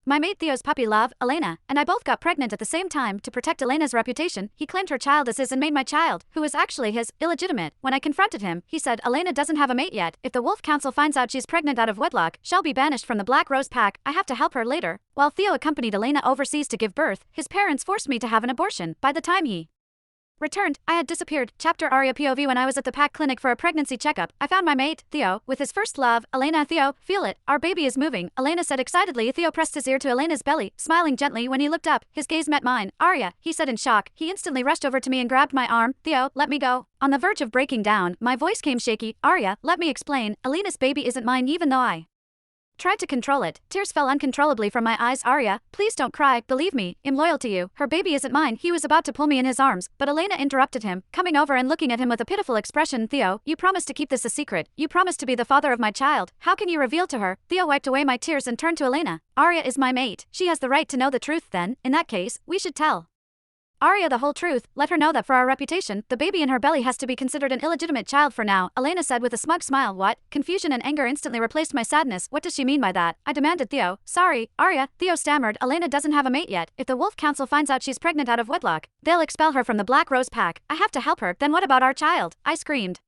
My mate Theo's puppy Love, Elena, and I both got pregnant at the same time. To protect Elena's reputation, he claimed her child as his and made my child, who is actually his, illegitimate. When I confronted him, he said Elena doesn't have a mate yet. If the Wolf Council finds out she's pregnant out of wedlock, she'll be banished from the Black Rose Pack. I have to help her later. While Theo accompanied Elena overseas to give birth, his parents forced me to have an abortion. By the time he returned, I had disappeared. Chapter Aria POV. When I was at the pack clinic for a pregnancy checkup, I found my mate, Theo, with his first love, Elena. Theo, feel it. Our baby is moving, Elena said excitedly. Theo pressed his ear to Elena's belly, smiling gently. When he looked up, his gaze met mine. Aria, he said in shock. He instantly rushed over to me and grabbed my arm. Theo, let me go. On the verge of breaking down, my voice came shaky. Aria, let me explain. Elena's baby isn't mine even though I tried to control it. Tears fell uncontrollably from my eyes. Aria, please don't cry. Believe me, I'm loyal to you. Her baby isn't mine. He was about to pull me in his arms, but Elena interrupted him, coming over and looking at him with a pitiful expression. Theo, you promised to keep this a secret. You promised to be the father of my child. How can you reveal to her? Theo wiped away my tears and turned to Elena. Aria is my mate. She has the right to know the truth. Then, in that case, we should tell Aria the whole truth. Let her know that for our reputation, the baby in her belly has to be considered an illegitimate child for now, Elena said with a smug smile. What? Confusion and anger instantly replaced my sadness. What does she mean by that? I demanded. Theo, sorry, Aria, Theo stammered. Elena doesn't have a mate yet. If the Wolf Council finds out she's pregnant out of wedlock, they'll expel her from the Black Rose Pack. I have to help her. Then what about our child? I screamed.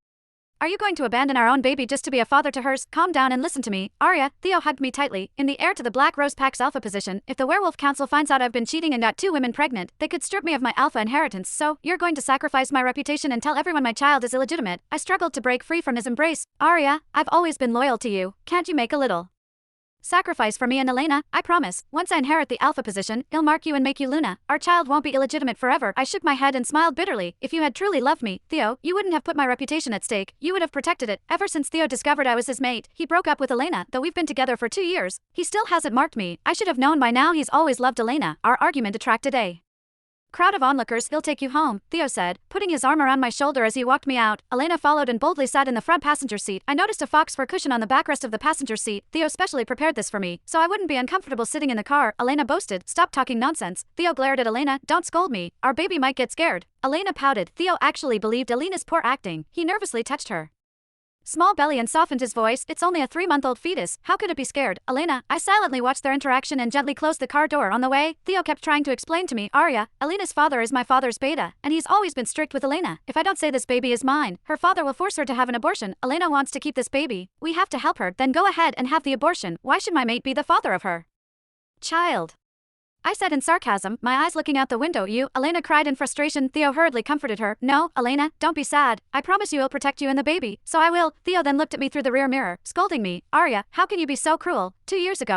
Are you going to abandon our own baby just to be a father to hers? Calm down and listen to me. Aria, Theo hugged me tightly. In the heir to the Black Rose Pack's alpha position, if the Werewolf Council finds out I've been cheating and got 2 women pregnant, they could strip me of my alpha inheritance. So, you're going to sacrifice my reputation and tell everyone my child is illegitimate? I struggled to break free from his embrace. Aria, I've always been loyal to you. Can't you make a little sacrifice for me and Elena? I promise. Once I inherit the alpha position, I'll mark you and make you Luna. Our child won't be illegitimate forever. I shook my head and smiled bitterly. If you had truly loved me, Theo, you wouldn't have put my reputation at stake. You would have protected it. Ever since Theo discovered I was his mate, he broke up with Elena, though we've been together for 2 years. He still hasn't marked me. I should have known by now. He's always loved Elena. Our argument attracted a crowd of onlookers. He'll take you home, Theo said, putting his arm around my shoulder as he walked me out. Elena followed and boldly sat in the front passenger seat. I noticed a fox fur cushion on the backrest of the passenger seat. Theo specially prepared this for me, so I wouldn't be uncomfortable sitting in the car, Elena boasted. Stop talking nonsense. Theo glared at Elena. Don't scold me. Our baby might get scared. Elena pouted. Theo actually believed Elena's poor acting. He nervously touched her small belly and softened his voice. It's only a 3-month-old fetus. How could it be scared? Elena, I silently watched their interaction and gently closed the car door. On the way, Theo kept trying to explain to me. Aria, Elena's father is my father's beta, and he's always been strict with Elena. If I don't say this baby is mine, her father will force her to have an abortion. Elena wants to keep this baby. We have to help her. Then go ahead and have the abortion. Why should my mate be the father of her child? I said in sarcasm, my eyes looking out the window. You, Elena cried in frustration. Theo hurriedly comforted her. No, Elena, don't be sad. I promise you I'll protect you and the baby. So I will. Theo then looked at me through the rear mirror, scolding me. Aria, how can you be so cruel? 2 years ago,